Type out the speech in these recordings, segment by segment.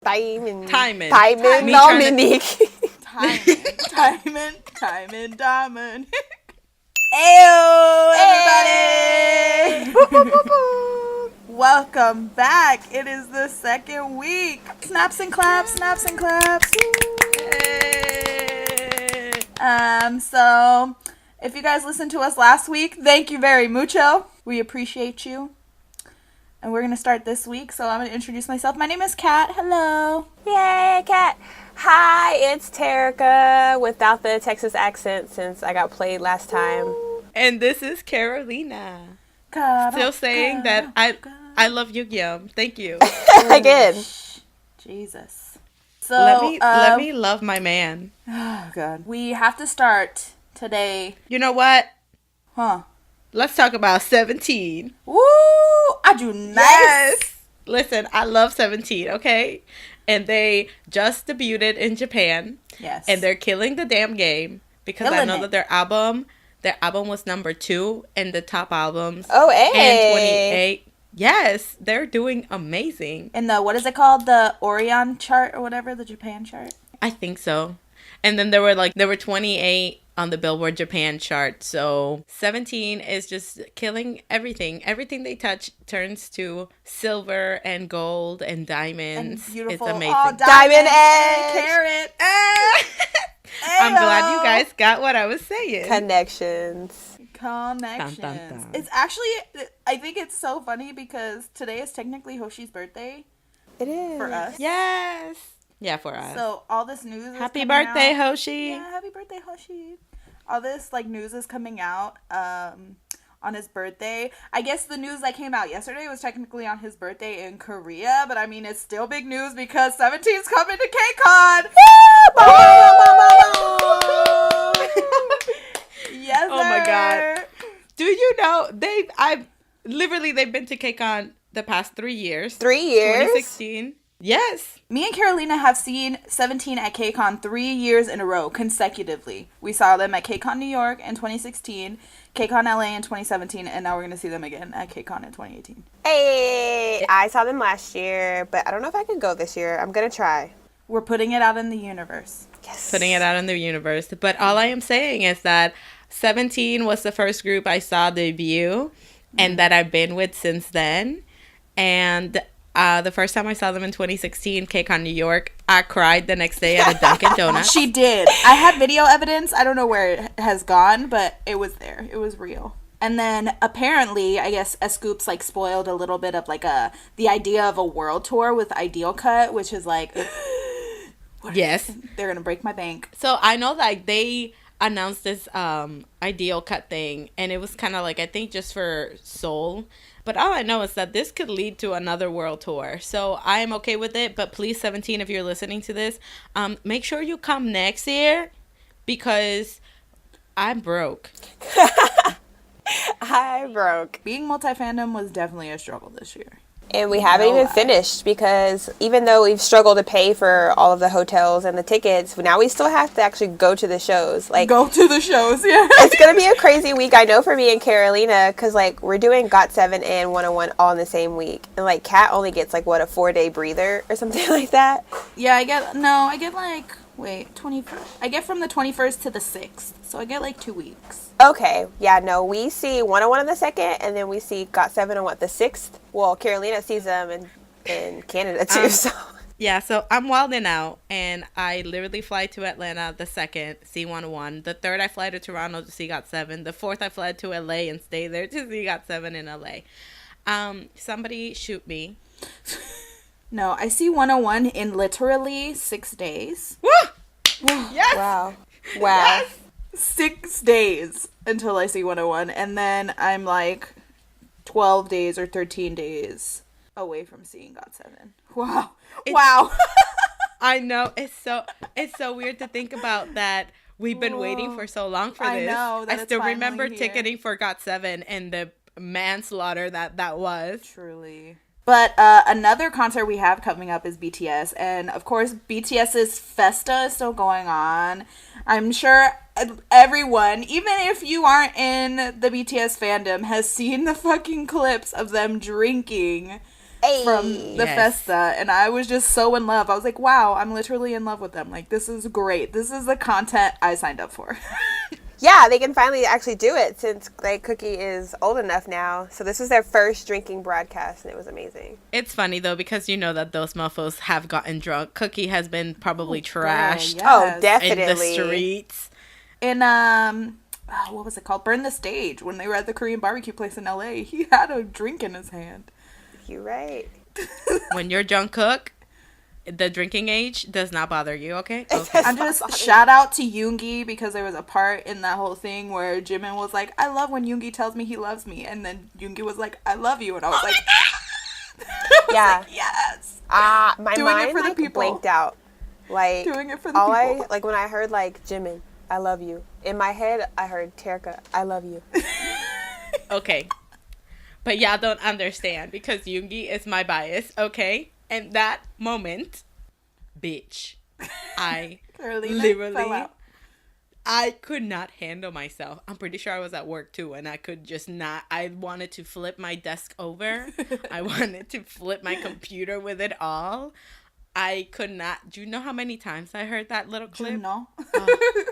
Timing. Dominique. Timing, diamond. Ayo, everybody! Welcome back. It is the second week. Snaps and claps, snaps and claps. Hey. So if you guys listened to us last week, thank you very mucho. We appreciate you. And we're going to start this week, so I'm going to introduce myself. My name is Kat. Hello. Yay, Kat. Hi, it's Terica without the Texas accent since I got played last time. And this is Carolina. Still saying that I love Yu-Gi-Oh! Thank you. Again. Jesus. So let me love my man. Oh God. We have to start today. You know what? Huh? Let's talk about 17. Woo! I do nice. Yes. Listen, I love 17, okay? And they just debuted in Japan. Yes. And they're killing the damn game because I know that their album was number 2 in the top albums. Oh, hey. And 28. Yes, they're doing amazing. In the, what is it called? The Orion chart or whatever, the Japan chart? I think so. And then there were 28 on the Billboard Japan chart. So 17 is just killing everything. Everything they touch turns to silver and gold and diamonds. And beautiful. It's amazing. Oh, diamond edge. Carrot. I'm glad you guys got what I was saying. Connections. Dun, dun, dun. It's actually, I think it's so funny because today is technically Hoshi's birthday. It is. For us. Yes. Yeah, for us. So all this news is happy coming birthday, out. Hoshi. Yeah, happy birthday, Hoshi. All this news is coming out on his birthday. I guess the news that came out yesterday was technically on his birthday in Korea, but I mean it's still big news because 17's coming to KCON. Yes, oh my God. Do you know they've been to KCON the past 3 years. 3 years? 2016. Yes. Me and Carolina have seen 17 at KCON 3 years in a row consecutively. We saw them at KCON New York in 2016, KCON LA in 2017, and now we're going to see them again at KCON in 2018. Hey, I saw them last year, but I don't know if I can go this year. I'm going to try. We're putting it out in the universe. Yes. Putting it out in the universe. But all I am saying is that 17 was the first group I saw debut and that I've been with since then. And the first time I saw them in 2016, KCON New York, I cried the next day at a Dunkin' Donuts. She did. I had video evidence. I don't know where it has gone, but it was there. It was real. And then apparently, I guess Scoops spoiled a little bit of the idea of a world tour with Ideal Cut, which is yes, they're gonna break my bank. So I know that they announced this Ideal Cut thing, and it was kind of I think just for Seoul. But all I know is that this could lead to another world tour. So I am okay with it. But please, 17, if you're listening to this, make sure you come next year because I'm broke. I broke. Being multi-fandom was definitely a struggle this year. And we haven't even finished because even though we've struggled to pay for all of the hotels and the tickets, now we still have to actually go to the shows. Go to the shows, yeah. It's going to be a crazy week, I know, for me and Carolina because, we're doing GOT7 and 101 all in the same week. And, Kat only gets, a 4-day breather or something like that. Yeah, I get 21st. I get from the 21st to the 6th. So I get, 2 weeks. Okay. Yeah, no, we see 101 on the 2nd, and then we see GOT7 on, the 6th? Well, Carolina sees them in Canada, too, so... Yeah, so I'm wilding out, and I literally fly to Atlanta the 2nd, see 101. The 3rd, I fly to Toronto to see GOT7. The 4th, I fly to LA and stay there to see GOT7 in LA. Somebody shoot me. No, I see 101 in literally 6 days. Woo! Yes! Wow. Yes! 6 days until I see 101, and then I'm 12 days or 13 days away from seeing GOT7. Wow. Wow. I know. It's so weird to think about that we've been waiting for so long for this. I know. I still remember here. ticketing for GOT7 and the manslaughter that was. Truly. But another concert we have coming up is BTS. And, of course, BTS's Festa is still going on. I'm sure everyone, even if you aren't in the BTS fandom, has seen the fucking clips of them drinking from the Yes. Festa, and I was just so in love. I was like, wow, I'm literally in love with them. Like, this is great. This is the content I signed up for. Yeah, they can finally actually do it since like Cookie is old enough now. So this was their first drinking broadcast, and it was amazing. It's funny though because you know that those mofos have gotten drunk. Cookie has been probably girl, trashed yes. Oh, in the definitely. streets. In what was it called? Burn the Stage. When they were at the Korean barbecue place in LA, he had a drink in his hand. You're right. When you're Jungkook, the drinking age does not bother you, okay? Okay. I'm just shout out to Yoongi because there was a part in that whole thing where Jimin was like, I love when Yoongi tells me he loves me, and then Yoongi was like, I love you, and I was like, Yeah. like, yes, My Doing it mind for the like people. blanked out. Like doing it for the all people. I like when I heard like Jimin, I love you. In my head, I heard Terka, I love you. Okay. But y'all don't understand because Yoongi is my bias, okay? And that moment, bitch, I Carolina literally, fell out. I could not handle myself. I'm pretty sure I was at work too, and I could just not. I wanted to flip my desk over. I wanted to flip my computer with it all. I could not. Do you know how many times I heard that little clip? No. Oh.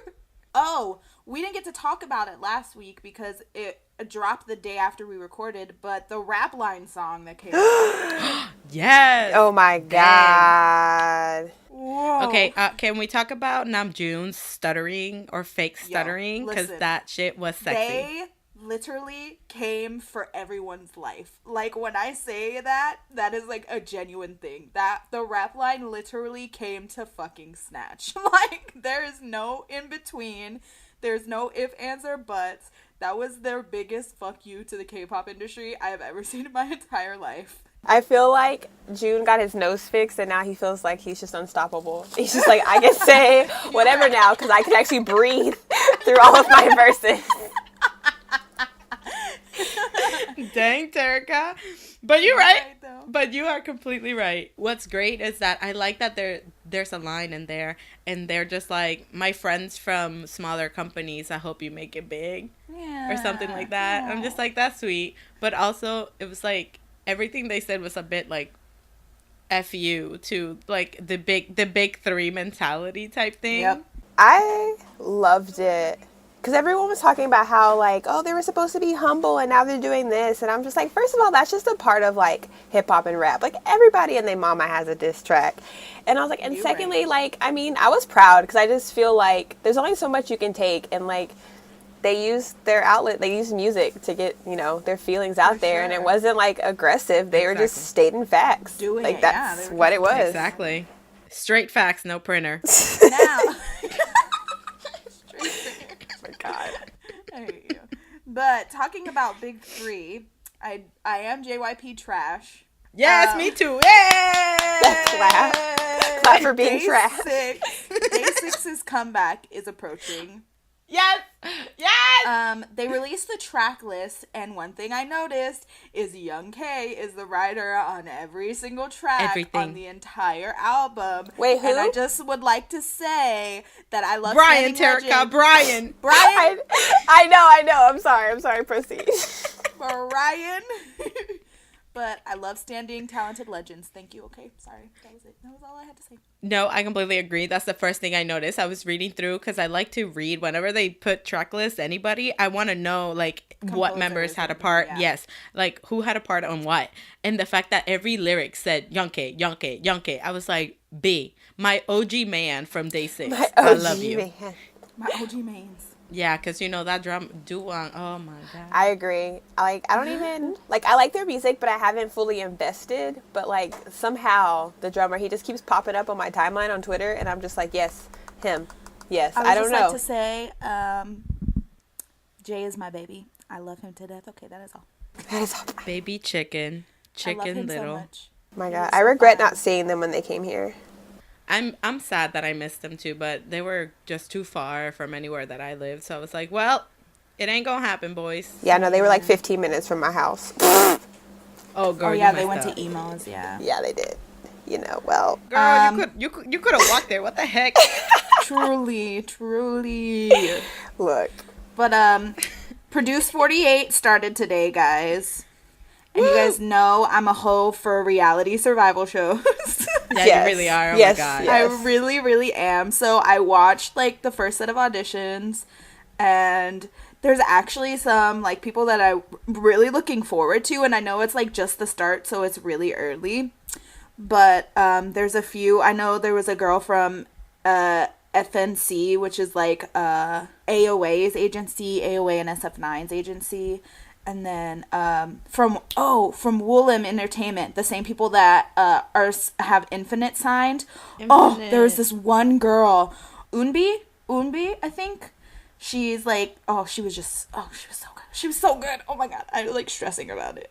Oh, we didn't get to talk about it last week because it dropped the day after we recorded, but the rap line song that came out. Yes. Oh my god. Whoa. Okay, can we talk about Namjoon's stuttering or fake stuttering? Because listen. that shit was sexy. They literally came for everyone's life. Like, when I say that, that is like a genuine thing. That the rap line literally came to fucking snatch. Like, there is no in between. There's no if, ands, or buts. That was their biggest fuck you to the K-pop industry I have ever seen in my entire life. I feel like June got his nose fixed and now he feels like he's just unstoppable. He's just like, I can say whatever now because I can actually breathe through all of my verses. Dang, Terika. But you're right. Right, though. But you are completely right. What's great is that I like that there's a line in there and they're just like, my friends from smaller companies, I hope you make it big. Yeah. Or something like that. I'm just like, that's sweet. But also, it was like, everything they said was a bit like F you to like the big three mentality type thing. Yep. I loved it. Because everyone was talking about how, like, oh, they were supposed to be humble and now they're doing this. And I'm just like, first of all, that's just a part of, like, hip-hop and rap. Like, everybody and their mama has a diss track. And I was like, and You're secondly, right. like, I mean, I was proud because I just feel like there's only so much you can take. And, like, they used their outlet, they used music to get, you know, their feelings out there. And it sure. wasn't, like, aggressive. They were just Exactly. stating facts. Doing like, it, yeah, that's they were what just- it was. Exactly. Straight facts, no printer. Now. Oh, my God. I hate you. But talking about big three, I am JYP trash. Yes, me too. Yay! Clap. Clap for being Day trash. Day 6's comeback is approaching. Yes! Yes! They released the track list, and one thing I noticed is Young K is the writer on every single track Everything. on the entire album. Wait, who? And I just would like to say that I love Brian, Standing Terika, Legend. Brian. Brian. I know. I'm sorry. Proceed. Brian. But I love Standing Talented Legends. Thank you. Okay, sorry. That was it. That was all I had to say. No, I completely agree. That's the first thing I noticed. I was reading through because I like to read whenever they put track lists, anybody, I want to know like what members had a part. yeah. Yes. Like who had a part on what. And the fact that every lyric said Yonke, Yonke, Yonke. I was like, B, my OG man from day 6. My I OG love you. man. My OG mains. Yeah, because you know that drum Duwang. Oh my God. I agree. I don't even like. I like their music, but I haven't fully invested. But like somehow the drummer, he just keeps popping up on my timeline on Twitter, and I'm just like, yes, him. Yes, I don't just know. like to say, Jay is my baby. I love him to death. Okay, that is all. That is all. Baby chicken. I love Chicken him little. so much. My He God, was I so regret fun. not seeing them when they came here. I'm sad that I missed them too, but they were just too far from anywhere that I lived. So I was like, well, it ain't gonna happen, boys. Yeah, no, they were like 15 minutes from my house. Oh, girl, Oh yeah, you they messed went up. to emos. Yeah. Yeah, they did. You know, well, Girl, you could have walked there. What the heck? Truly. look. But Produce 48 started today, guys. And you guys know I'm a hoe for reality survival shows. Yeah, Yes. you really are. Oh Yes, my god. yes. I really, really am. So I watched like the first set of auditions, and there's actually some like people that I'm really looking forward to, and I know it's like just the start, so it's really early. But there's a few. I know there was a girl from FNC, which is like AOA's agency, AOA and SF9's agency. And then from Woolham Entertainment, the same people that have Infinite signed. Oh, there was this one girl, Unbi, I think. She's like, she was so good. She was so good. Oh my god, I like stressing about it.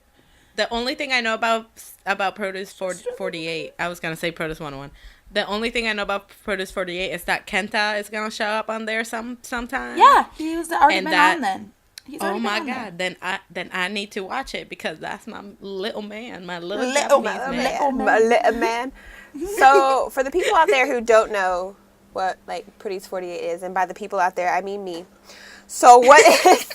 The only thing I know about Produce 48, I was gonna say Produce 101. The only thing I know about Produce 48 is that Kenta is gonna show up on there sometime. Yeah, he was already been on then. Oh my god! Then I need to watch it because that's my little man, my little Little Japanese man. man. My little man. So for the people out there who don't know what like Produce 48 is, and by the people out there I mean me. So what is?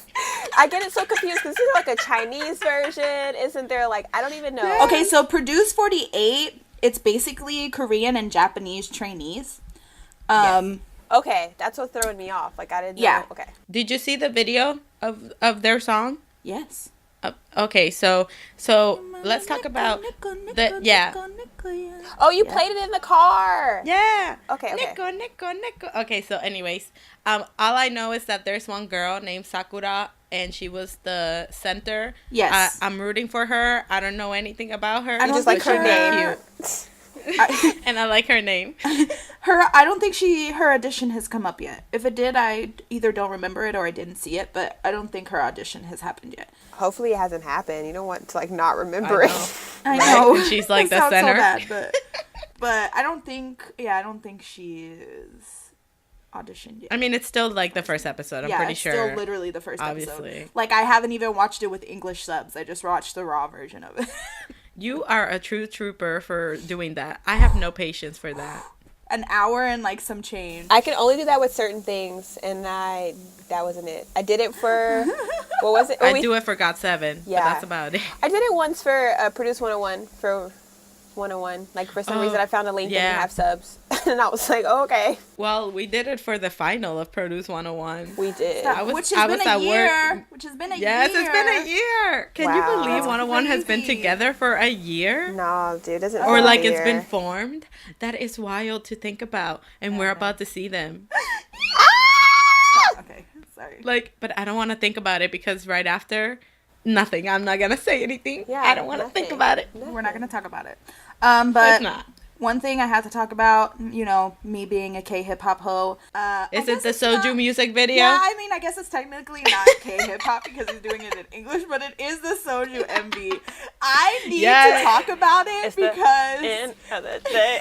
I get it so confused because this is like a Chinese version, isn't there? Like I don't even know. Okay, so Produce 48, it's basically Korean and Japanese trainees. Yes. Okay, that's what's throwing me off. Like I didn't know. Okay. Did you see the video of their song? Yes. Okay, so let's talk about the Oh, you played it in the car. Yeah. Okay. Nico. Okay, so anyways, all I know is that there's one girl named Sakura and she was the center. Yes. I'm rooting for her. I don't know anything about her. I don't just like think her name. And I like her name. I don't think her audition has come up yet. If it did, I either don't remember it or I didn't see it, but I don't think her audition has happened yet. Hopefully it hasn't happened. You don't want to like not remember it. I know. And she's like That the sounds so center. bad, but I don't think she's auditioned yet. I mean, it's still like the first episode. I'm pretty it's sure. still literally the first Obviously. episode. Like I haven't even watched it with English subs. I just watched the raw version of it. You are a true trooper for doing that. I have no patience for that. An hour and like some change. I can only do that with certain things, and that wasn't it. I did it for what was it? I do it for GOT7, Yeah. but that's about it. I did it once for Produce 101 for 101. Like for some reason, I found a link that didn't have subs, and I was like, oh, okay, Well, we did it for the final of Produce 101. we did. Which has been a year. Yes, it's been a year. Can you Wow. believe That's 101 has been crazy. together for a year? No, dude, doesn't. Or feel like fair. it's been formed? That is wild to think about. And we're about to see them. Okay, sorry. Like, but I don't want to think about it because right after, nothing. I'm not going to say anything. Yeah, I don't want to think nothing. about it. We're not gonna talk about it. It's But not. one thing I have to talk about, me being a K-hip hop hoe. Is it the Soju music video? Yeah, I mean, I guess it's technically not K-hip hop because he's doing it in English, but it is the Soju MV. I need to talk about it It's because the end of the day.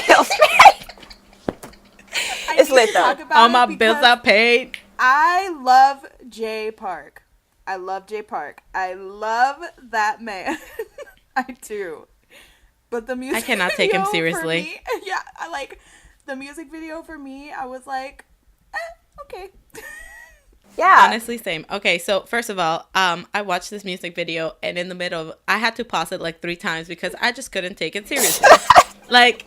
Bills paid. It's lit though. All my bills are paid. I love Jay Park. I love Jay Park. I love that man. I do. But the music I cannot take him video for seriously. me- yeah, I like the music video for me. I was like, okay. Yeah. Honestly, same. Okay, so first of all, I watched this music video and in the middle, I had to pause it like 3 times because I just couldn't take it seriously. Like,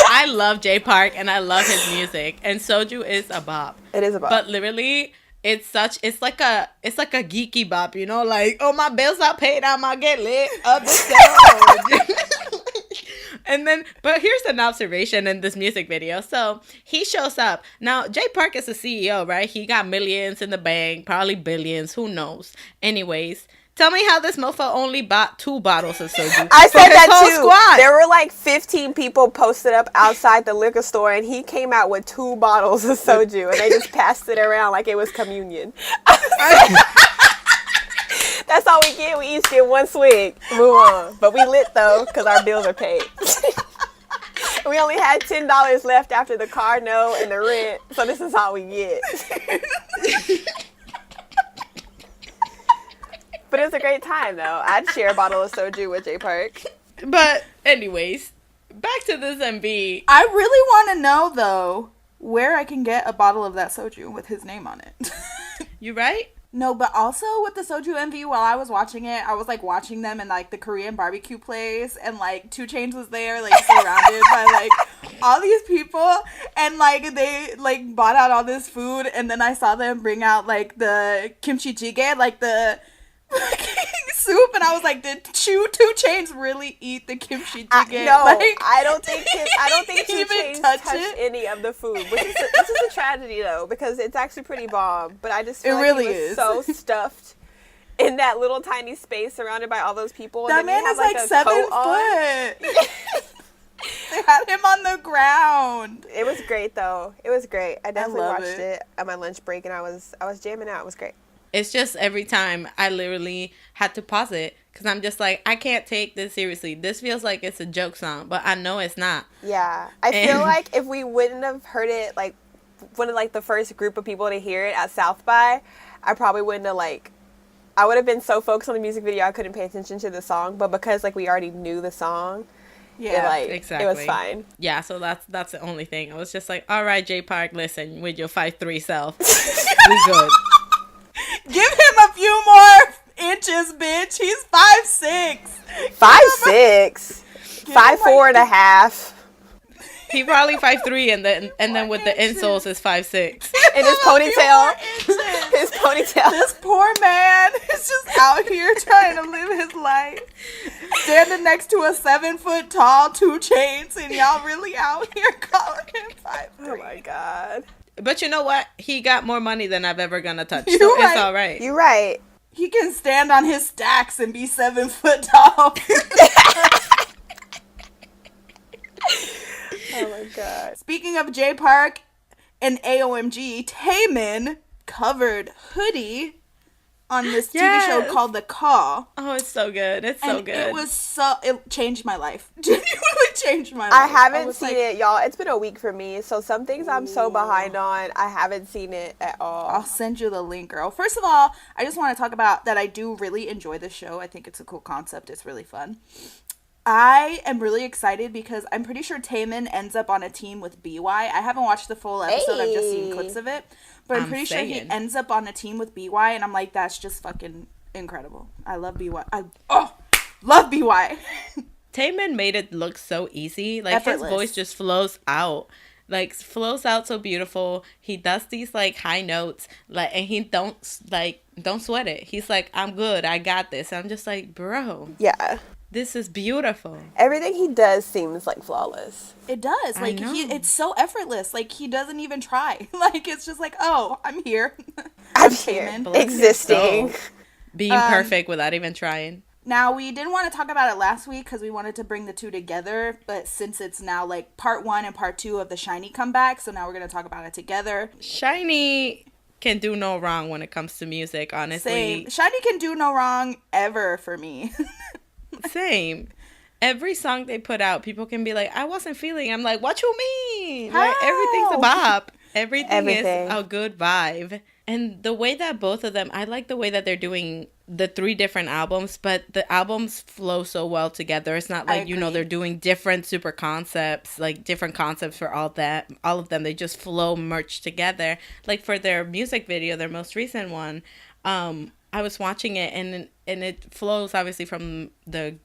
I love Jay Park and I love his music, and Soju is a bop. It is a bop. But literally, it's like a geeky bop, like, oh, my bills are paid, I'ma get lit up the stage. And then, but here's an observation in this music video. So he shows up. Now, Jay Park is a CEO, right? He got millions in the bank, probably billions, who knows? Anyways, tell me how this mofo only bought 2 bottles of soju. I for said his that whole too. Squad. There were like 15 people posted up outside the liquor store, and he came out with 2 bottles of soju, and they just passed it around like it was communion. That's all we get. We each get 1 swig. Move on. But we lit though, because our bills are paid. We only had $10 left after the car note and the rent, so this is all we get. But it was a great time though. I'd share a bottle of soju with Jay Park. But anyways, back to this MV. I really want to know, though, where I can get a bottle of that soju with his name on it. You right? No, but also with the Soju MV, while I was watching it, I was like watching them in like the Korean barbecue place, and like 2 Chainz was there, like surrounded by like all these people, and like they like bought out all this food, and then I saw them bring out like the kimchi jjigae, like the soup, and I was like, did 2 Chainz really eat the kimchi jjigae? No, like, I don't think he 2 even Chainz touched touched it? any of the food, which is this is a tragedy though, because it's actually pretty bomb. But I just feel It like really he was is. so stuffed in that little tiny space surrounded by all those people. That and then man he had, is like a 7 coat on. foot. They had him on the ground. It was great though. It was great. I definitely love watched it. it on my lunch break, and I was jamming out. It was great. It's just every time I literally had to pause it because I'm just like, I can't take this seriously. This feels like it's a joke song, but I know it's not. Yeah, I feel like if we wouldn't have heard it, like one of like the first group of people to hear it at South by, I probably wouldn't have like. I would have been so focused on the music video I couldn't pay attention to the song. But because like we already knew the song, Yeah, Exactly. it was fine. Yeah, so that's the only thing. I was just like, all right, J Park, listen, with your 5'3" self, we good. Give him a few more inches, bitch. He's 5'6". 5'6", 5'4.5", He probably 5'3", and then with the insoles is 5'6". and his ponytail. His ponytail. This poor man is just out here trying to live his life, standing next to a 7-foot tall 2 Chainz, and y'all really out here calling him 5'3". Oh my god. But you know what? He got more money than I've ever gonna touch. So You're right. it's all right. You're right. He can stand on his stacks and be 7 foot tall. Oh my god. Speaking of J Park and AOMG, Taemin covered Hoodie on this TV show Yes. called The Call. Oh, it's so good. It's so And good. it changed my life. Genuinely changed my life. I haven't was seen like, it, y'all. It's been a week for me, so some things I'm so behind on. I haven't seen it at all. I'll send you the link, girl. First of all, I just want to talk about that I do really enjoy this show. I think it's a cool concept. It's really fun. I am really excited because I'm pretty sure Taemin ends up on a team with BY. I haven't watched the full episode. I've just seen Hey. clips of it. But I'm I'm pretty sure he saying. ends up on a team with BY, and I'm like, that's just fucking incredible. I love BY. Love BY. Taemin made it look so easy. Like Effortless. his voice just flows out. Like flows out so beautiful. He does these like high notes, like, and he don't sweat it. He's like, I'm good, I got this. I'm just like, bro, Yeah. this is beautiful. Everything he does seems like flawless. It does. I Like, know. it's so effortless. Like, he doesn't even try. Like, it's just like, oh, I'm here. I'm Taemin. here, Bless your existing. soul. Being perfect without even trying. Now, we didn't want to talk about it last week because we wanted to bring the two together, but since it's now like part 1 and part 2 of the Shiny comeback, so now we're going to talk about it together. Shiny can do no wrong when it comes to music, honestly. Same. Shiny can do no wrong ever for me. Same. Every song they put out, people can be like, I wasn't feeling. I'm like, what you mean? Like, everything's a How? bop. Everything Everything. is a good vibe. And the way that both of them, I like the way that they're doing the 3 different albums, but the albums flow so well together. It's not I like, you know, agree. they're doing different super concepts, like different concepts for all of them. They just flow merged together. Like for their music video, their most recent one, I was watching it and it flows obviously from the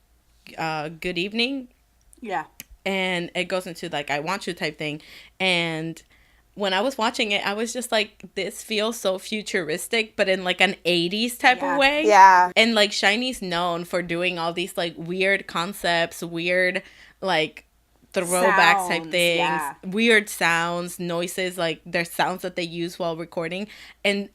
Good Evening, Yeah. and it goes into like I Want You type thing. And when I was watching it, I was just like, this feels so futuristic, but in like an 80s type Yeah. of way. Yeah. And like Shiny's known for doing all these like weird concepts, weird like throwbacks type Sounds, things, yeah. weird sounds, noises, like there's sounds that they use while recording. And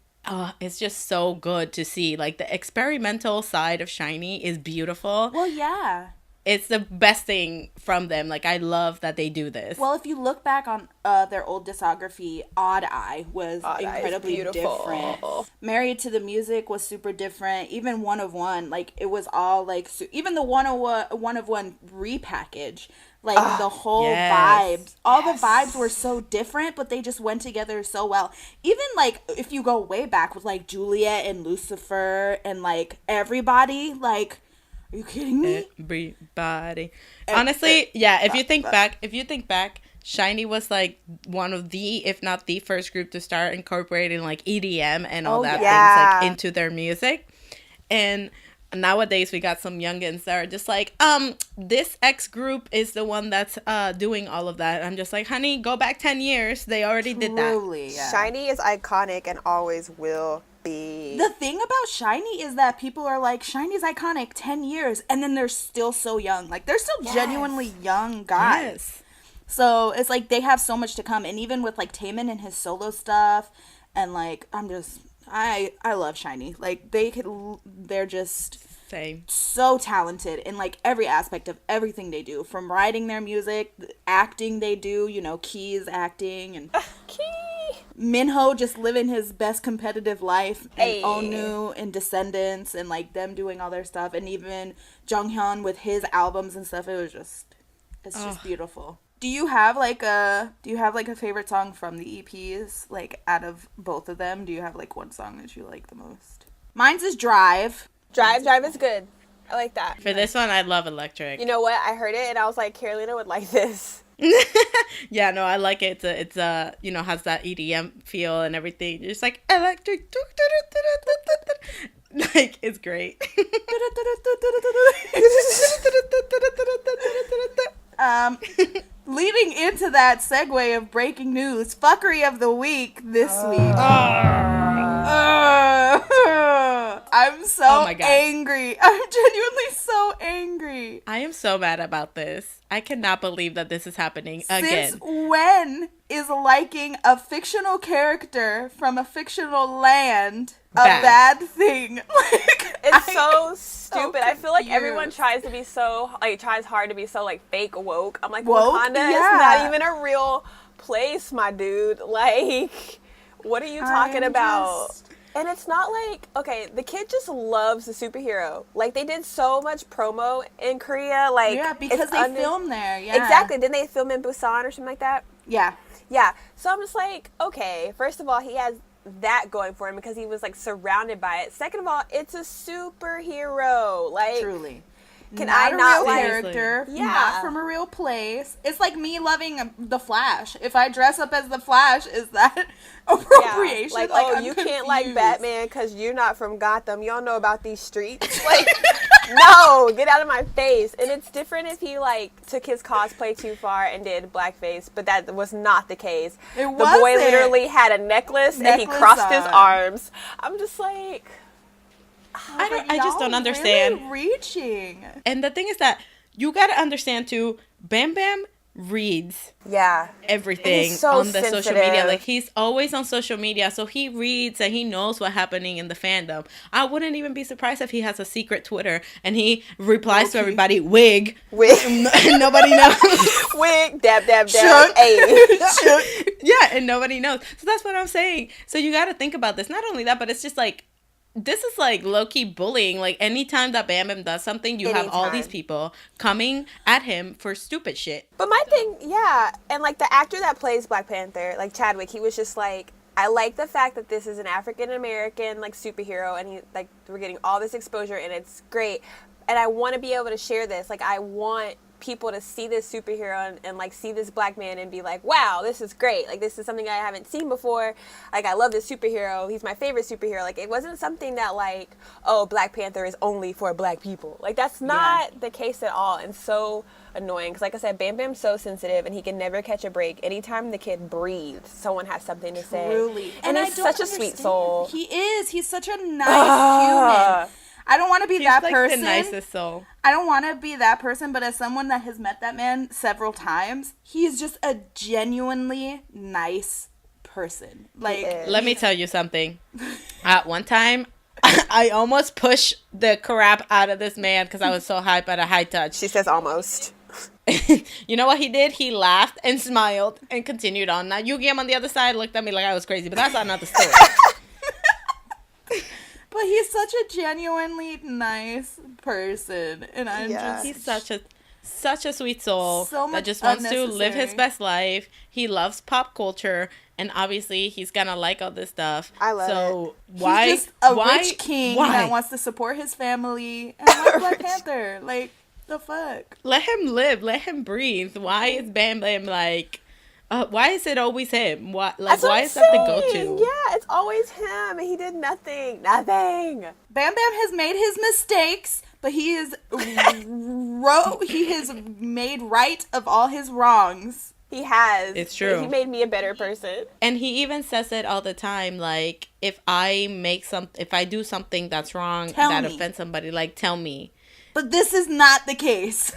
it's just so good to see. Like the experimental side of Shiny is beautiful. Well, yeah. It's the best thing from them. Like I love that they do this. Well, if you look back on their old discography, Odd Eye was Odd Eye is incredibly beautiful. different. Married to the Music was super different. Even One of One, like it was all like even the One of One repackage, like the whole yes. vibes, all the vibes were so different, but they just went together so well. Even like if you go way back with like Juliet and Lucifer and like everybody, like. Are you kidding me? Everybody. Honestly, yeah, if you think back, Shiny was like one of the, if not the first group to start incorporating like EDM and all that yeah. things like into their music. And nowadays we got some youngins that are just like, this X group is the one that's doing all of that. I'm just like, honey, go back 10 years. They already did that. Yeah. Shiny is iconic and always will be. The thing about Shiny is that people are like, Shiny's iconic 10 years, and then they're still so young. Like, they're still genuinely young guys. Yes. So it's like they have so much to come. And even with like Taemin and his solo stuff, and like, I love Shiny. Like, they're just Same. so talented in like every aspect of everything they do, from writing their music, the acting they do, you know, Key's acting, and Minho just living his best competitive life, and Onu and Descendants, and like them doing all their stuff, and even Jonghyun with his albums and stuff. It's just beautiful. Do you have like a favorite song from the EPs, like out of both of them? Do you have like one song that you like the most? Mine's is Drive. Drive is good. I like that. For this one, I love Electric. You know what? I heard it and I was like, Carolina would like this. Yeah, no, I like it. It's you know, has that EDM feel and everything. You're just like, electric. Like, it's great. Leading into that segue of breaking news, fuckery of the week this week. I'm so angry. I'm genuinely so angry. I am so mad about this. I cannot believe that this is happening again. Since when is liking a fictional character from a fictional land a bad thing? Like, it's so stupid. So I feel like everyone tries hard to be so like fake woke. I'm like, Wakanda is not even a real place, my dude. Like, what are you talking about? And it's not like, okay, the kid just loves the superhero. Like, they did so much promo in Korea. Like, yeah, because they filmed there. Yeah, exactly. Didn't they film in Busan or something like that? Yeah. Yeah. So I'm just like, okay, first of all, he has that going for him because he was like surrounded by it. Second of all, it's a superhero. Like, truly. Can not I a not real like character, not from a real place. It's like me loving the Flash. If I dress up as the Flash, is that appropriation? Yeah. Like, you can't like Batman because you're not from Gotham. You don't know about these streets. Like, no, get out of my face. And it's different if he like took his cosplay too far and did blackface, but that was not the case. The boy literally had a necklace and he crossed his arms. I'm just like, I just don't understand. Really reaching. And the thing is that you got to understand too, Bam Bam reads everything on the social media. Like, he's always on social media, so he reads and he knows what's happening in the fandom. I wouldn't even be surprised if he has a secret Twitter and he replies to everybody, wig. And nobody knows. Wig, dab, Shook. Yeah, and nobody knows. So that's what I'm saying. So you got to think about this. Not only that, but it's just like, this is like low-key bullying. Like, anytime that Bam Bam does something, you have all these people coming at him for stupid shit. But my thing, and like the actor that plays Black Panther, like Chadwick, he was just like, I like the fact that this is an African-American like superhero and he like we're getting all this exposure and it's great. And I want to be able to share this. Like, I want people to see this superhero and like see this black man and be like, wow, this is great. Like, this is something I haven't seen before. Like, I love this superhero. He's my favorite superhero. Like, it wasn't something that like, oh, Black Panther is only for black people. Like, that's not the case at all. And so annoying because, like I said, Bam Bam's so sensitive and he can never catch a break. Anytime the kid breathes, someone has something to say. Truly. And he's such a sweet soul. He is. He's such a nice human. I don't want to be that person. He's like the nicest soul. I don't want to be that person, but as someone that has met that man several times, he's just a genuinely nice person. Like, let me tell you something. At one time, I almost pushed the crap out of this man because I was so hyped at a high touch. She says almost. You know what he did? He laughed and smiled and continued on. Now, Yu-Gi-Oh on the other side looked at me like I was crazy, but that's another story. But he's such a genuinely nice person, and he's such a sweet soul that just wants to live his best life. He loves pop culture, and obviously he's gonna like all this stuff. I love it. He's just a rich king that wants to support his family and like Black Panther. Like, the fuck? Let him live. Let him breathe. Why is Bam Bam like Why is it always him? What, like, That's what why I'm is that the saying. go-to? Yeah, it's always him, and he did nothing. Nothing. Bam Bam has made his mistakes, but he is he has made right of all his wrongs. He has. It's true. He made me a better person. And he even says it all the time, like, if I do something that's wrong, that offends somebody, like, tell me. But this is not the case.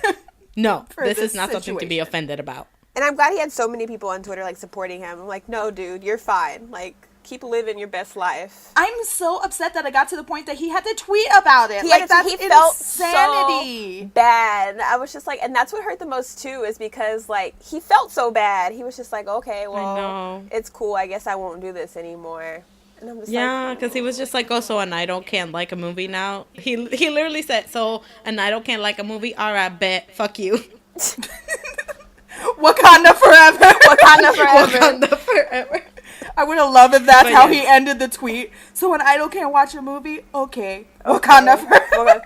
No, For this this is not something to be situation. offended about. And I'm glad he had so many people on Twitter, like, supporting him. I'm like, no, dude, you're fine. Like, keep living your best life. I'm so upset that I got to the point that he had to tweet about it. He Like, that's he felt insanity. so bad. I was just like, and that's what hurt the most too, is because like he felt so bad. He was just like, okay, well, it's cool. I guess I won't do this anymore. And I'm just Yeah, because he was just like, oh, so an idol can't like a movie now? He literally said, so an idol can't like a movie? All right, bet. Fuck you. Wakanda forever. Wakanda forever. Wakanda forever. I would have loved if that's But how yeah. he ended the tweet. So an idol can't watch a movie? Okay. Wakanda forever.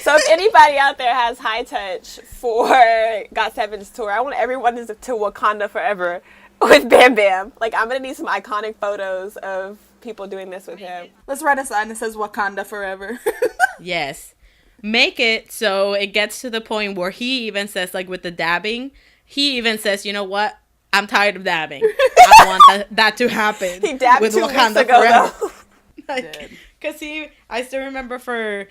So if anybody out there has high touch for GOT7's tour, I want everyone to Wakanda forever with Bam Bam. Like, I'm going to need some iconic photos of people doing this with him. Let's write a sign that says Wakanda forever. Yes. Make it so it gets to the point where he even says, like, with the dabbing, he even says, you know what? I'm tired of dabbing. I want that to happen. He dabbed with 2 weeks Wakanda ago, forever. though. Like, because I still remember for,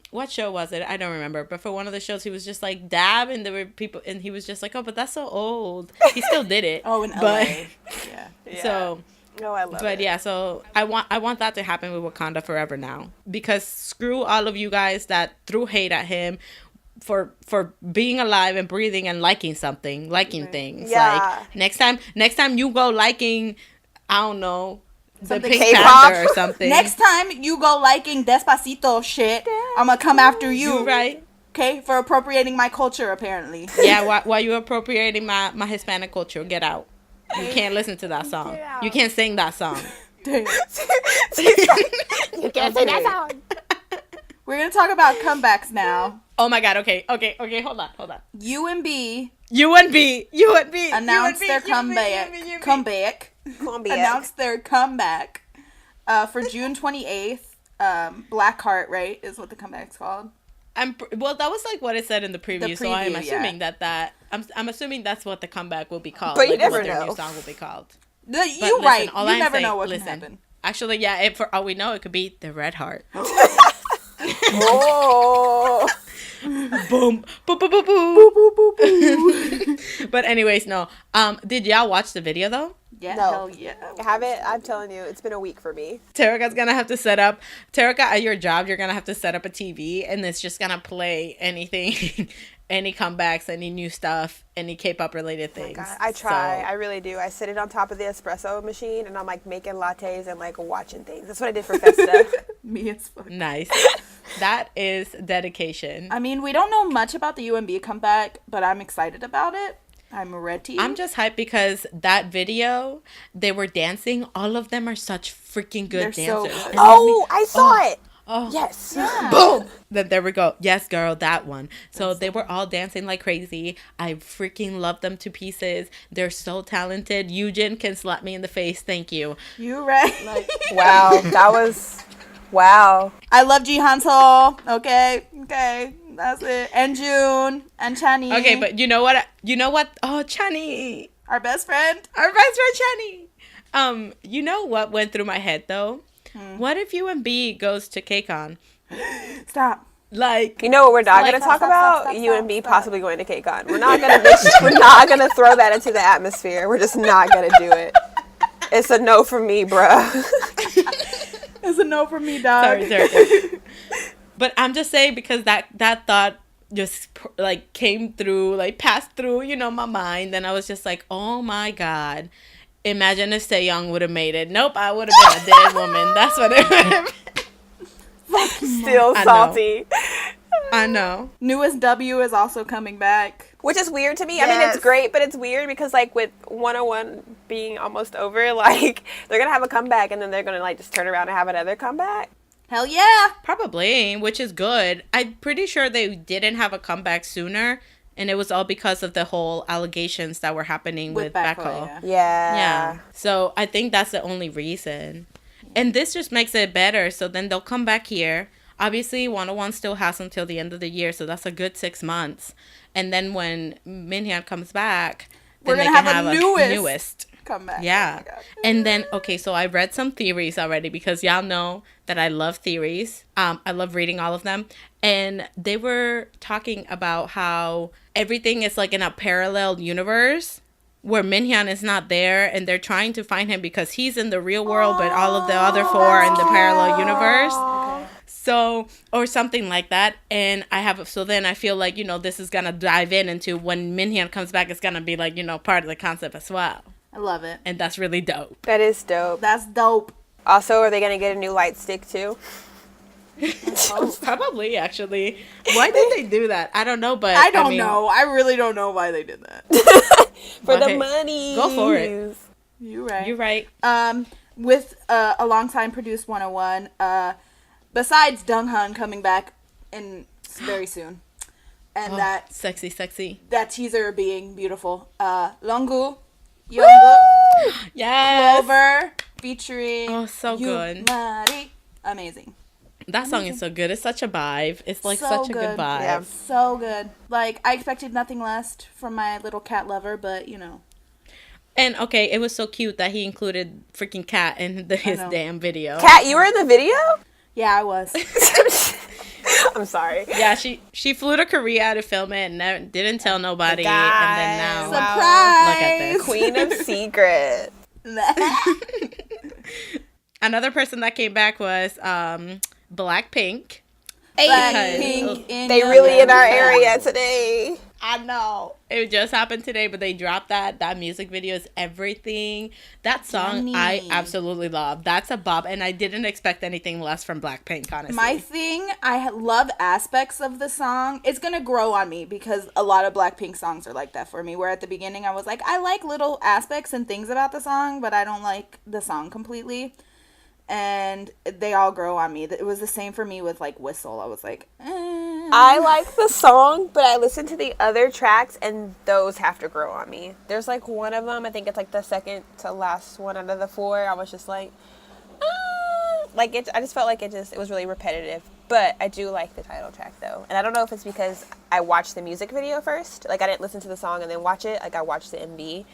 what show was it? I don't remember. But for one of the shows, he was just like, dab, and there were people, and he was just like, oh, but that's so old. He still did it. Oh, in LA. But, Yeah. so... Oh, I love it. But yeah, so I want that to happen with Wakanda forever now, because screw all of you guys that threw hate at him for being alive and breathing and liking things. Yeah. Like next time you go liking, I don't know, the Something Pink K-pop. Panther or something. Next time you go liking Despacito shit, I'm gonna come after you. You right. Okay? For appropriating my culture, apparently. Yeah, while you appropriating my Hispanic culture, get out. You can't listen to that song. out. You can't sing that song. Damn. You can't say that song. We're gonna talk about comebacks now. Oh my god, okay, hold on. UMB UNB announced their comeback. Columbia. Announced their comeback for June 28th. Blackheart, right, is what the comeback's called. Well, that was like what it said in the preview, so I'm preview, assuming I'm assuming that's what the comeback will be called. But you like, never what their know. new song will be called. You're listen, right. all You I'm never saying- know what listen. can happen. Actually, yeah, for all we know, it could be the Red Heart. Oh. Boom, boom, boom, boom, boom. But anyways, no. Did y'all watch the video though? Yeah, No. hell yeah. I haven't. I'm telling you, it's been a week for me. Terika's gonna have to set up. Terika, at your job, you're gonna have to set up a TV, and it's just gonna play anything, any comebacks, any new stuff, any K-pop related things. God, I try. So- I really do. I sit it on top of the espresso machine, and I'm like making lattes and like watching things. That's what I did for Festa. Me as fuck. Nice. That is dedication. I mean, we don't know much about the UMB comeback, but I'm excited about it. I'm ready. I'm just hyped because that video, they were dancing. All of them are such freaking good They're so dancers. good. And Oh, I saw it. oh, Yes. boom. Then there we go. Yes, girl, that one. So they were all dancing like crazy. I freaking love them to pieces. They're so talented. Eugen can slap me in the face. Thank you. You right? Wow, that was. Wow. I love Jihan Sol. Okay, that's it. And June and Chani. Okay, but you know what? Oh, Chani, our best friend. our best friend Chani. You know what went through my head though? What if UMB goes to KCON? Stop. Like, You know what we're not Like, going to stop, talk stop, about? stop, You and stop, me stop. possibly going to KCON. We're not going to. We're not going to throw that into the atmosphere. We're just not going to do it. It's a no from me, bruh. It's a no from me, dog. sorry. But I'm just saying because that thought just like came through, like passed through, my mind, and I was just like, oh my god. Imagine if Taeyong would have made it. Nope, I would have been a dead woman. That's what it would have been. Still I know. salty. I know. Newest W is also coming back. Which is weird to me. I mean, Yes. it's great, but it's weird because, like, with 101 being almost over, like, they're going to have a comeback and then they're going to, like, just turn around and have another comeback. Hell yeah. Probably, which is good. I'm pretty sure they didn't have a comeback sooner And it was all because of the whole allegations that were happening with Backho. Yeah. Yeah. So I think that's the only reason. And this just makes it better. So then they'll come back here. Obviously, 101 still has until the end of the year. So that's a good 6 months. And then when Minhyun comes back, We're then going to they have can a a newest come back. Yeah. Oh my God. And then, okay, so I read some theories already because y'all know that I love theories. I love reading all of them. And they were talking about how everything is like in a parallel universe where Minhyun is not there and they're trying to find him because he's in the real world, but all of the other 4 are in the parallel universe. Okay. So, or something like that. And so then I feel like, this is going to dive into when Minhyun comes back, it's going to be like, part of the concept as well. I love it. And that's really dope. That is dope. That's dope. Also, are they going to get a new light stick too? Probably, actually. Why did they do that? I don't know, but I don't know. I really don't know why they did that. For Okay. the money. Go for it. You're right. You're right. With a long time produced 101, besides Donghan coming back in very soon, and that Sexy. teaser being beautiful, Longu, Youngbook, Yes. Clover featuring so good. Mari. Amazing. That song is so good. It's such a vibe. It's like So such a good good. vibe. Yeah. So good. Like, I expected nothing less from my little cat lover, but And okay, it was so cute that he included freaking Cat in his know. damn video. Kat, you were in the video? yeah, I was. I'm sorry. Yeah, she flew to Korea to film it and didn't tell nobody. Guys. And then now Surprise! look at this. Queen of Secrets. Another person that came back was BLACKPINK. Blackpink in They your really in our area. area today. I know. It just happened today, but they dropped that. That music video is everything. That song I Yummy. absolutely love. That's a bop, and I didn't expect anything less from BLACKPINK, honestly. My thing, I love aspects of the song. It's gonna grow on me because a lot of Blackpink songs are like that for me. Where at the beginning I was like, I like little aspects and things about the song, but I don't like the song completely. And they all grow on me. It was the same for me with like Whistle. I was like, I like the song, but I listen to the other tracks, and those have to grow on me. There's like one of them, I think it's like the second to last one out of the 4. I was just like, like it. I just felt like it was really repetitive. But I do like the title track though, and I don't know if it's because I watched the music video first. Like I didn't listen to the song and then watch it. Like I watched the MV,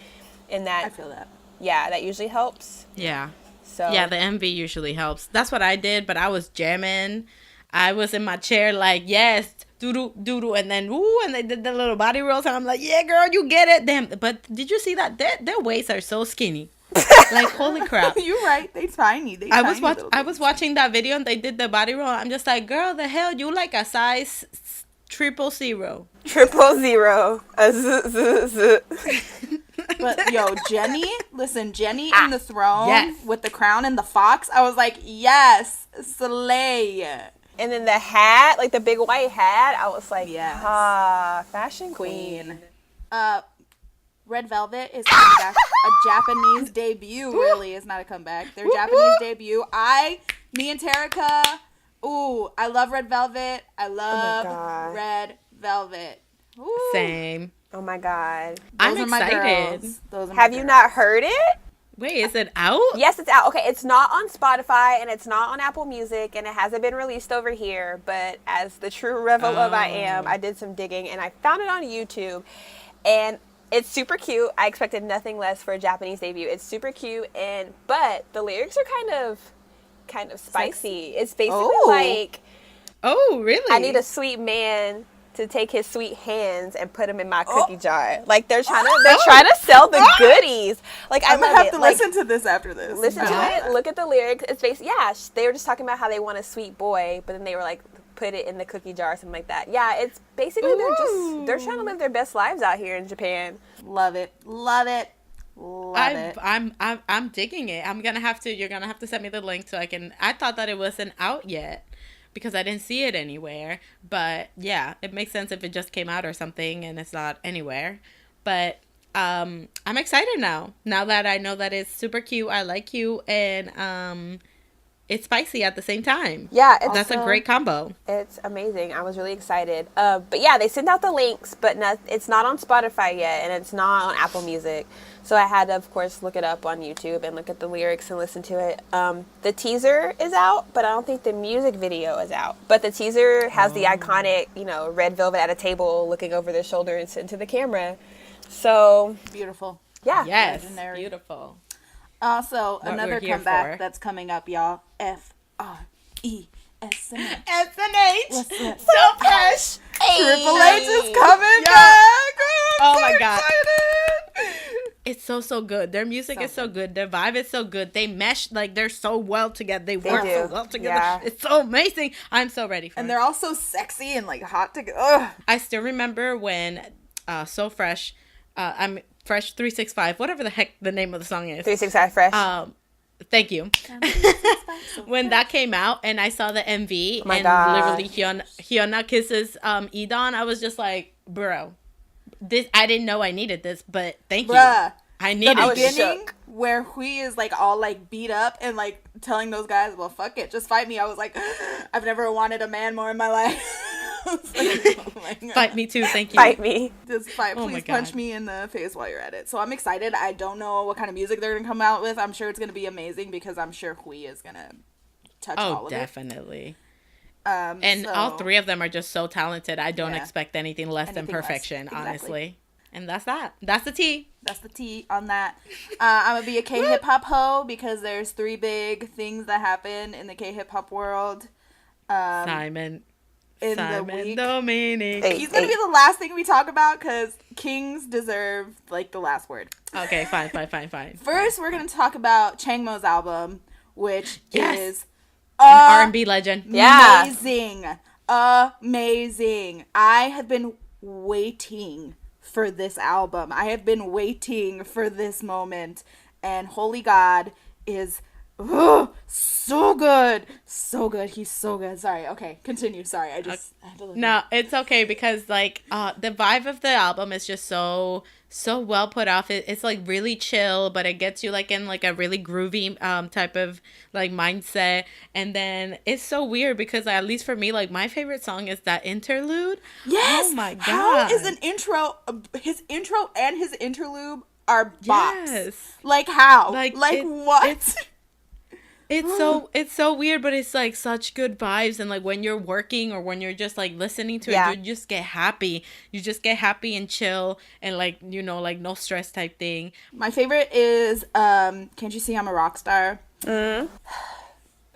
and that I feel that. yeah, that usually helps. Yeah. So Yeah, the MV usually helps. That's what I did, but I was jamming. I was in my chair like, yes, doo-doo, and then, ooh, and they did the little body rolls, and I'm like, yeah, girl, you get it. Damn, but did you see that? Their waists are so skinny. Like, holy crap. You're right. They tiny. I was watching that video, and they did the body roll. I'm just like, girl, the hell, you like a size 000. 000. But yo, Jenny in the throne yes. with the crown and the fox. I was like, yes, slay. And then the hat, like the big white hat, I was like, Yes. fashion queen. Red Velvet is coming back. A Japanese debut, really, is not a comeback. Their Japanese debut. Me and Terica. Ooh, I love Red Velvet. I love God. Red Velvet. Ooh. Same. Oh my God. I'm Those are my excited. girls. Those are my Have you girls. not heard it? Wait, is it out? Yes, it's out. Okay, it's not on Spotify and it's not on Apple Music and it hasn't been released over here. But as the true rebel of I am, I did some digging and I found it on YouTube. And it's super cute. I expected nothing less for a Japanese debut. It's super cute, but the lyrics are kind of spicy. It's basically like, Oh, really? I need a sweet man to take his sweet hands and put them in my cookie jar. Like they're trying to sell the goodies. Like I I'm gonna love have it. to Like, listen to this after this. listen to it. Look at the lyrics. It's basically they were just talking about how they want a sweet boy, but then they were like put it in the cookie jar or something like that. Yeah, it's basically they're trying to live their best lives out here in Japan. Love it. Love it. Love it. I'm digging it. You're gonna have to send me the link so I can. I thought that it wasn't out yet because I didn't see it anywhere. But yeah, it makes sense if it just came out or something and it's not anywhere. But I'm excited now. Now that I know that it's super cute, I like you, and it's spicy at the same time. Yeah, That's a great combo. It's amazing. I was really excited. But yeah, they sent out the links, but it's not on Spotify yet, and it's not on Apple Music. So I had to, of course, look it up on YouTube and look at the lyrics and listen to it. The teaser is out, but I don't think the music video is out. But the teaser has the iconic, red velvet at a table looking over their shoulder and into the camera. So Beautiful. yeah. Yes, Legendary. beautiful. Also, What another we're here comeback for. that's coming up, y'all. FRESNH. SNH. What's that? So fresh. Triple H is coming Yeah. back. Oh I'm my so God. excited. It's so good. Their music is so good. Their vibe is so good. They mesh, like, they're so well together. They work so do. well together. Yeah. It's so amazing. I'm so ready for And it. they're all so sexy and like hot together. Ugh. I still remember when So Fresh, I'm Fresh 365, whatever the heck the name of the song is. 365 Fresh. Thank you. When that came out and I saw the MV my and gosh. literally Hyuna kisses Edon, I was just like, bro, this, I didn't know I needed this, but thank you. Bruh. I needed The was this. beginning shook. where Hui is like all like beat up and like telling those guys, well, fuck it, just fight me. I was like, I've never wanted a man more in my life. I was like, oh my God. Fight me too, thank you. Fight me. Just fight. Oh my Please punch God. me in the face while you're at it. So I'm excited. I don't know what kind of music they're gonna come out with. I'm sure it's gonna be amazing because I'm sure Hui is gonna touch all Oh, of definitely. it. And So- all three of them are just so talented. I don't Yeah. expect anything less than Anything less. perfection, Exactly. honestly. And that's that. That's the tea. That's the tea on that. I'm gonna be a K hip hop hoe because there's 3 big things that happen in the K hip hop world. Simon. in the Simon week. Dominic. Hey. He's gonna be the last thing we talk about because kings deserve like the last word. Okay, fine. First, we're gonna talk about Changmo's album, which Yes. is An R&B legend. Yeah. amazing. I have been waiting for this album. I have been waiting for this moment, and holy God is so good. He's so good. Sorry. Okay, continue. Sorry, I had to look No, it's okay because like the vibe of the album is just so well put off. It's like really chill, but it gets you like in like a really groovy type of like mindset. And then it's so weird because at least for me, like my favorite song is that interlude. Yes. Oh my God. How is an intro? His intro and his interlude are bops. Yes. Like how? Like, what? It's so weird, but it's like such good vibes. And like when you're working or when you're just like listening to Yeah. it, you just get happy. You just get happy and chill and like, you know, like no stress type thing. My favorite is Can't You See I'm a Rock Star? Mm-hmm.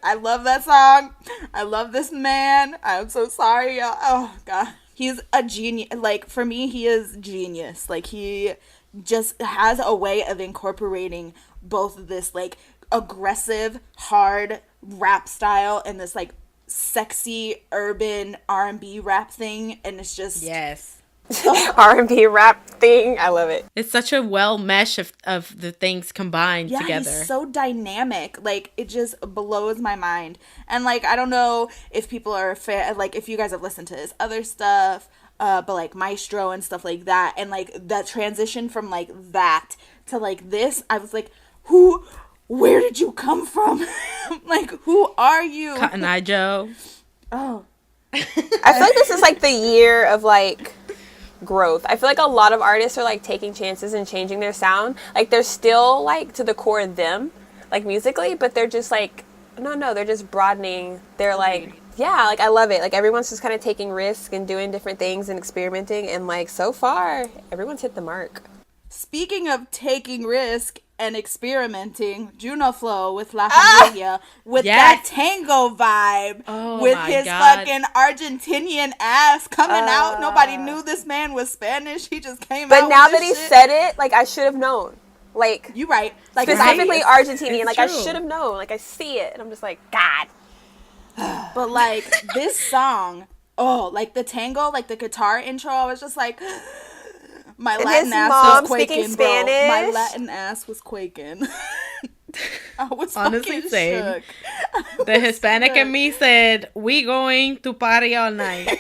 I love that song. I love this man. I'm so sorry, y'all. Oh God. He's a genius. Like for me, he is genius. Like he just has a way of incorporating both of this like aggressive, hard rap style and this like sexy urban R&B rap thing, and it's just Yes. R&B rap thing. I love it. It's such a well mesh of the things combined together. He's so dynamic. Like, it just blows my mind. And, like, I don't know if people are a fan, like, if you guys have listened to his other stuff, but, like, Maestro and stuff like that. And, like, that transition from, like, that to, like, this, I was like, where did you come from? Like, who are you? Cotton Eye Joe. Oh. I feel like this is like the year of like growth. I feel like a lot of artists are like taking chances and changing their sound. Like they're still like to the core them, like musically, but they're just like no, they're just broadening. They're like like I love it. Like everyone's just kind of taking risks and doing different things and experimenting, and like so far everyone's hit the mark. Speaking of taking risk and experimenting, Juno Flow with La Familia with that Yes. tango vibe, Oh with my his God. fucking Argentinian ass coming out. Nobody knew this man was Spanish. He just came out. But now with that this he shit. said it, like I should have known. Like You right. Like specifically right. Argentinian. It's Like I true. should have known. Like I see it, and I'm just like God. But like this song, like the tango, like the guitar intro, I was just like, my And Latin his ass mom was speaking quaking, bro. My Spanish. Latin ass was quaking. I was Honestly, fucking same. shook. The Hispanic in me said, "We going to party all night."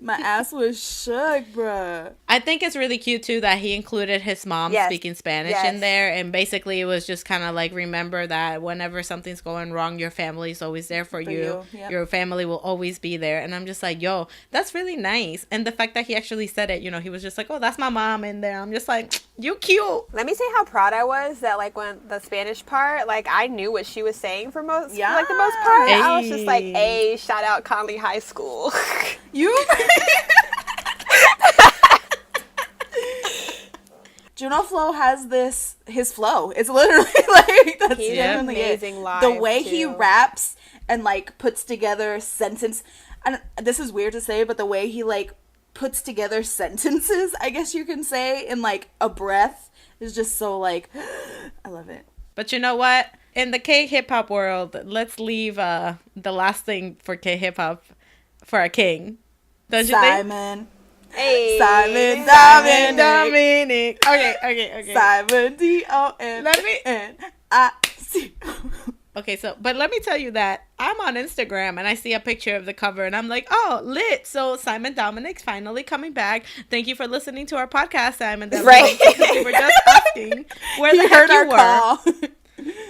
My ass was shook, bruh. I think it's really cute too that he included his mom speaking Spanish in there, and basically it was just kind of like, remember that whenever something's going wrong, your family's always there for you. Yep. Your family will always be there. And I'm just like, yo, that's really nice. And the fact that he actually said it, you know, he was just like, oh, that's my mom in there. I'm just like, you cute. Let me say how proud I was that, like, when the Spanish part, like, I knew what she was saying for most, like, the most part. Hey. I was just like, hey, shout out Conley High School. You Juno Flow has his flow. It's literally like, that's definitely amazing live. The way he raps and like puts together sentence, and this is weird to say, but the way he like puts together sentences, I guess you can say, in like a breath is just so like, I love it. But you know what? In the K-hip-hop world, let's leave the last thing for K-hip-hop for a king. Don't you think? Simon. Hey. Simon Dominic. Okay. Simon D-O-N-N-I-C. Okay, but let me tell you that I'm on Instagram and I see a picture of the cover and I'm like, oh, lit. So Simon Dominic's finally coming back. Thank you for listening to our podcast, Simon Dominic. Right. We were just asking where the heck you were. Call.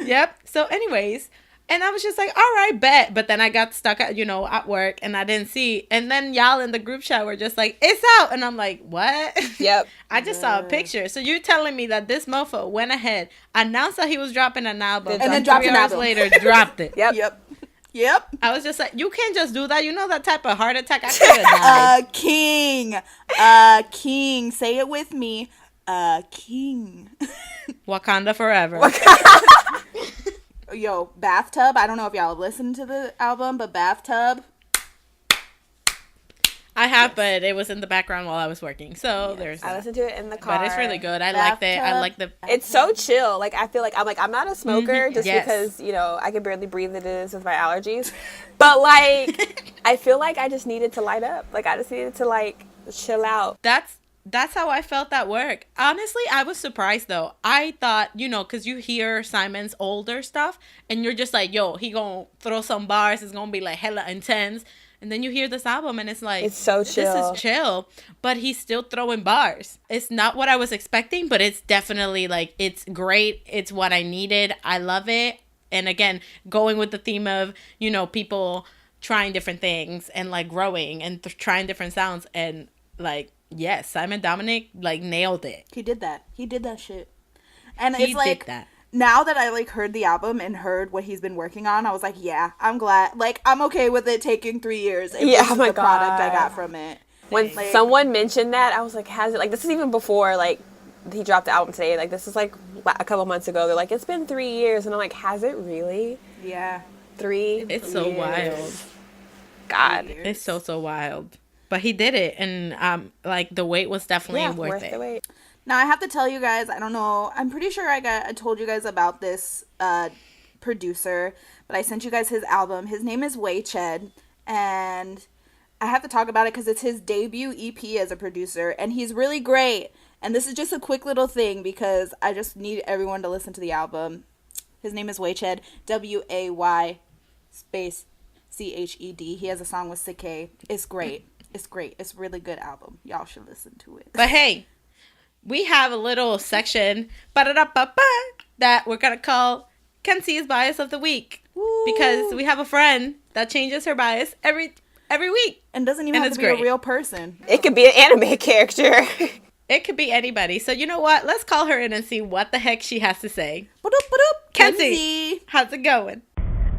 Yep. So anyways, and I was just like, all right, bet. But then I got stuck at, at work and I didn't see. And then y'all in the group chat were just like, it's out. And I'm like, what? Yep. I just saw a picture. So you're telling me that this mofo went ahead, announced that he was dropping an album, and then dropped 3 hours later, dropped it. Yep. I was just like, you can't just do that. You know that type of heart attack? I could have died. King. Say it with me. King. Wakanda forever. Yo, Bathtub. I don't know if y'all have listened to the album, but Bathtub. I have, but it was in the background while I was working. So there's that. I listened to it in the car. But it's really good. I liked it. I like the... It's so chill. Like, I feel like I'm not a smoker just because, I can barely breathe it is with my allergies. But, like, I feel like I just needed to light up. Like, I just needed to, like, chill out. That's how I felt at work. Honestly, I was surprised, though. I thought, because you hear Simon's older stuff, and you're just like, yo, he gonna throw some bars. It's gonna be, like, hella intense. And then you hear this album, and it's like... It's so chill. This is chill, but he's still throwing bars. It's not what I was expecting, but it's definitely, like, it's great. It's what I needed. I love it. And, again, going with the theme of, people trying different things and, like, growing and trying different sounds. And, like... Yes, Simon Dominic, like, nailed it. He did that. He did that shit. And it's like, now that I, like, heard the album and heard what he's been working on, I was like, yeah, I'm glad. Like, I'm okay with it taking 3 years. Oh my God. Product I got from it. When someone mentioned that, I was like, has it, like, this is even before, like, he dropped the album today. Like, this is, like, a couple months ago. They're like, it's been 3 years. And I'm like, has it really? Yeah. 3 It's years. so wild. God. It's so wild. But he did it, and like the wait was definitely worth it. The wait. Now I have to tell you guys, I don't know, I'm pretty sure I told you guys about this producer, but I sent you guys his album. His name is Wayched, and I have to talk about it because it's his debut EP as a producer, and he's really great. And this is just a quick little thing because I just need everyone to listen to the album. His name is Wayched, W-A-Y space C-H-E-D. He has a song with Sick. It's great. It's great. It's a really good album. Y'all should listen to it. But hey, we have a little section that we're going to call Kenzie's Bias of the Week. Woo. Because we have a friend that changes her bias every week. And doesn't even have to be a real person. It could be an anime character. It could be anybody. So you know what? Let's call her in and see what the heck she has to say. Kenzie, how's it going?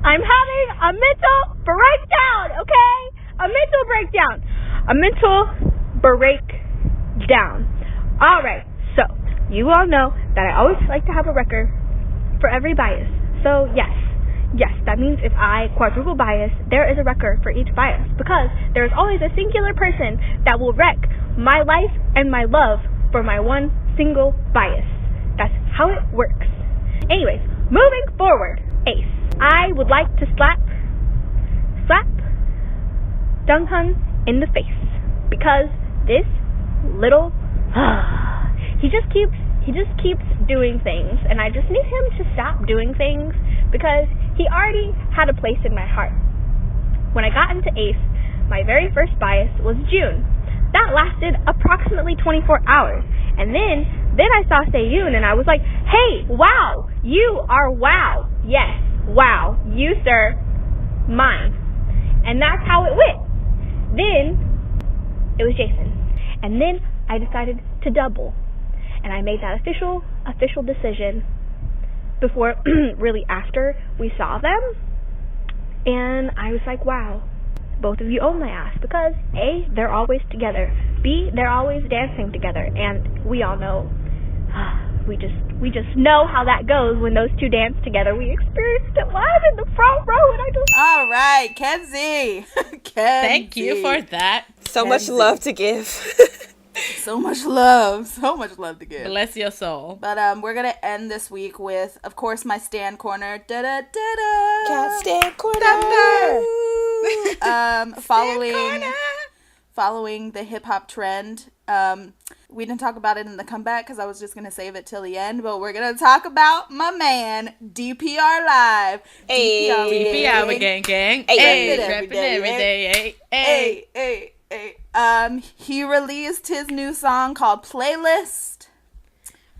I'm having a mental breakdown, okay? A mental breakdown. All right, so you all know that I always like to have a record for every bias. So yes, that means if I quadruple bias, there is a record for each bias because there is always a singular person that will wreck my life and my love for my one single bias. That's how it works. Anyways, moving forward, Ace. I would like to slap Dunghun in the face because this little he just keeps doing things, and I just need him to stop doing things because he already had a place in my heart. When I got into Ace, my very first bias was June. That lasted approximately 24 hours. And then I saw Seyun, and I was like, hey, wow, you are wow. Yes, wow, you, sir, mine. And that's how it went. Then it was Jason. And then I decided to double. And I made that official decision before, really after we saw them. And I was like, wow, both of you own my ass. Because A, they're always together. B, they're always dancing together. And we all know, we just know how that goes when those two dance together. We experienced it live in the front row, and I just... All right, Kenzie. Thank you for that. So much love to give. So much love to give. Bless your soul. But we're gonna end this week with, of course, my stand corner. Da da da da. Cat stand corner. Following the hip hop trend. We didn't talk about it in the comeback because I was just gonna save it till the end. But we're gonna talk about my man DPR Live. Hey, DPR gang. Hey, reppin' every day. Hey. He released his new song called Playlist.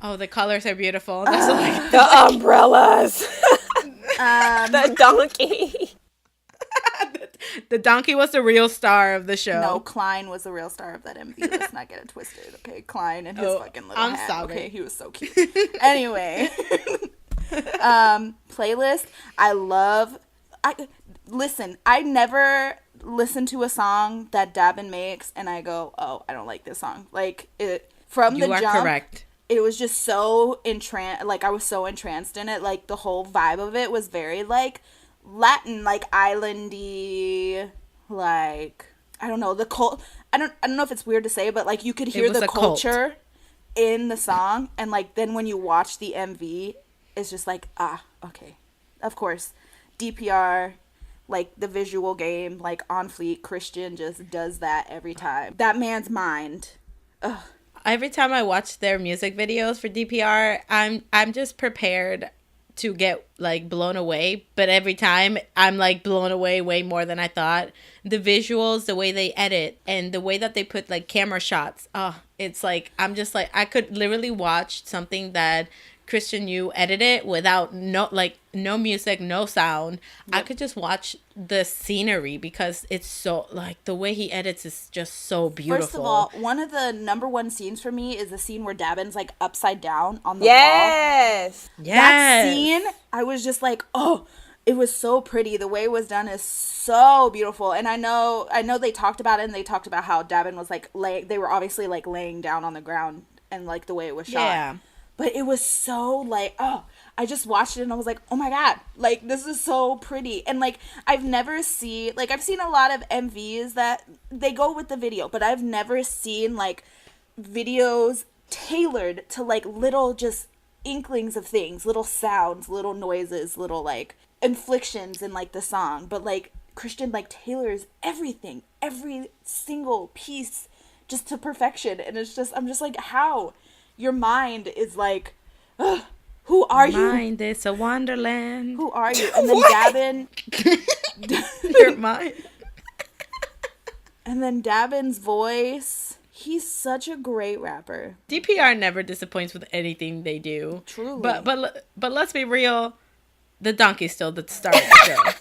Oh, the colors are beautiful. That's like the umbrellas. The donkey. The donkey was the real star of the show. No, Klein was the real star of that MV. Let's not get it twisted, okay? Klein and his fucking little hat. Sorry. Okay, he was so cute. Anyway, Playlist. I never listen to a song that Dabin makes and I go, oh, I don't like this song. Like, it from the jump. You are correct. It was just so I was so entranced in it. Like, the whole vibe of it was very, like, Latin, like, islandy, like, I don't know, the cult. I don't know if it's weird to say, but, like, you could hear the culture in the song, and, like, then when you watch the MV, it's just like, okay. Of course, DPR, like, the visual game, like, on fleek, Christian just does that every time. That man's mind. Ugh. Every time I watch their music videos for DPR, I'm just prepared to get, like, blown away, but every time I'm, like, blown away way more than I thought. The visuals, the way they edit, and the way that they put, like, camera shots, it's like, I'm just like, I could literally watch something that Christian Yu edited without no music, no sound. Yep. I could just watch the scenery because it's so, like, the way he edits is just so beautiful. First of all, one of the number one scenes for me is the scene where Dabin's, like, upside down on the wall. Yes. That scene, I was just like, oh, it was so pretty. The way it was done is so beautiful. And I know they talked about it, and they talked about how Dabin was, like, they were obviously, like, laying down on the ground, and, like, the way it was shot. Yeah. But it was so, like, I just watched it and I was like, oh my God, like, this is so pretty. And, like, I've seen a lot of MVs that they go with the video, but I've never seen, like, videos tailored to, like, little just inklings of things, little sounds, little noises, little, like, inflections in, like, the song. But, like, Christian, like, tailors everything, every single piece just to perfection. And it's just, I'm just like, how? Your mind is like, who are you? Mind is a wonderland. Who are you? And then Dabin. Your mind. And then Dabin's voice. He's such a great rapper. DPR never disappoints with anything they do. Truly. But let's be real. The donkey's still the star of the show. I love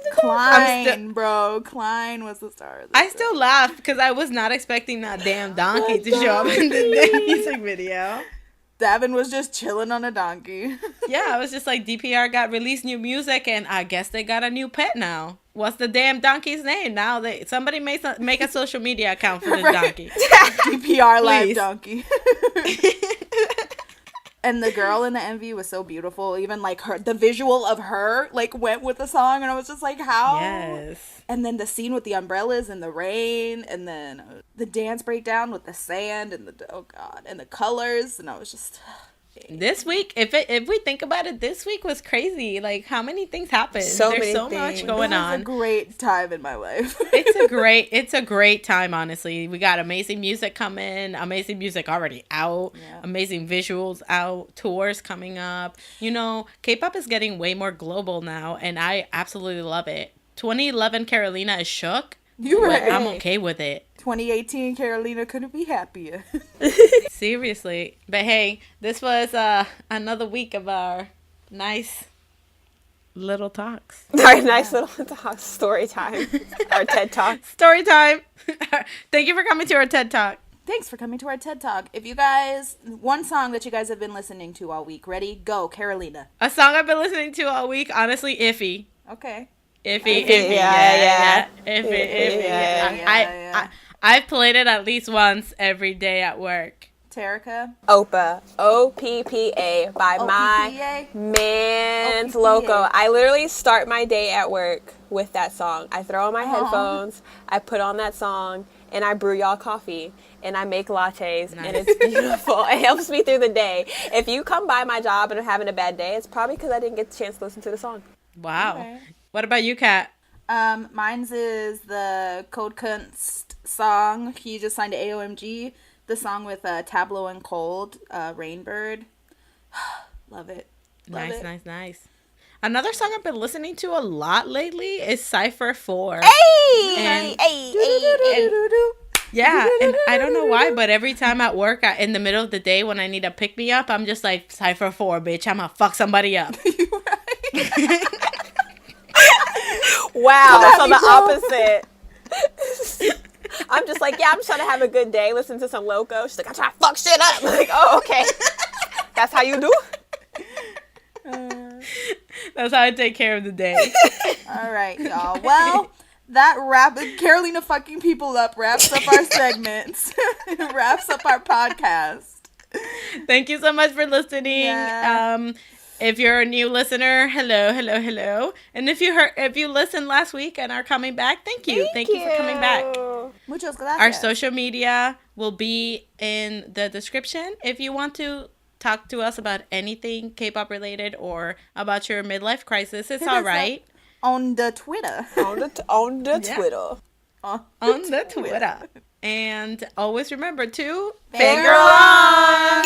the Klein, bro. Klein was the star of the show. I still laugh because I was not expecting that damn donkey to show up in the music video. Dabin was just chilling on a donkey. Yeah, I was just like, DPR got released new music, and I guess they got a new pet now. What's the damn donkey's name? Now somebody make a social media account for this donkey. DPR Live Donkey. And the girl in the MV was so beautiful. Even, like, the visual of her, like, went with the song. And I was just like, how? Yes. And then the scene with the umbrellas and the rain. And then the dance breakdown with the sand and and the colors. And I was just... This week, if we think about it, this week was crazy. Like, how many things happened? There's so much going on. It was a great time in my life. It's a great time, honestly. We got amazing music coming, amazing music already out, amazing visuals out, tours coming up. You know, K-pop is getting way more global now, and I absolutely love it. 2011 Carolina is shook. You right. I'm okay with it. 2018, Carolina couldn't be happier. Seriously. But hey, this was another week of our nice little talks. Our nice little talk, story time. Our TED Talk. Story time. Thank you for coming to our TED Talk. Thanks for coming to our TED Talk. If you guys, one song that you guys have been listening to all week. Ready? Go, Carolina. A song I've been listening to all week, honestly, Iffy. Okay. Iffy. Yeah. Iffy. Yeah. I've played it at least once every day at work. Terica. Oppa. O-P-P-A by my O-P-P-A. man's O-P-P-A. Loco. I literally start my day at work with that song. I throw on my headphones, I put on that song, and I brew y'all coffee. And I make lattes, and it's beautiful. It helps me through the day. If you come by my job and are having a bad day, it's probably because I didn't get the chance to listen to the song. Wow. Okay. What about you, Kat? Mine's is the Code Kunst song. He just signed to AOMG. The song with Tableau and Cold, Rainbird. Love it. Love it. Nice. Another song I've been listening to a lot lately is Cypher 4. Hey! Yeah, and I don't know why, but every time at work, in the middle of the day when I need a pick-me-up, I'm just like, Cypher 4, bitch, I'm gonna fuck somebody up. Wow, so the opposite. I'm just like, yeah, I'm just trying to have a good day, listen to some Loco. She's like, I'm trying to fuck shit up. I'm like, oh, okay. That's how you do? That's how I take care of the day. All right, y'all. Well, that Carolina fucking people up wraps up our segments. Wraps up our podcast. Thank you so much for listening. Yeah. If you're a new listener, hello. And if you listened last week and are coming back, thank you. Thank you for coming back. Muchas gracias. Our social media will be in the description. If you want to talk to us about anything K-pop related or about your midlife crisis, it's all right. On the Twitter. On the Twitter. On the Twitter. And always remember to Finger on!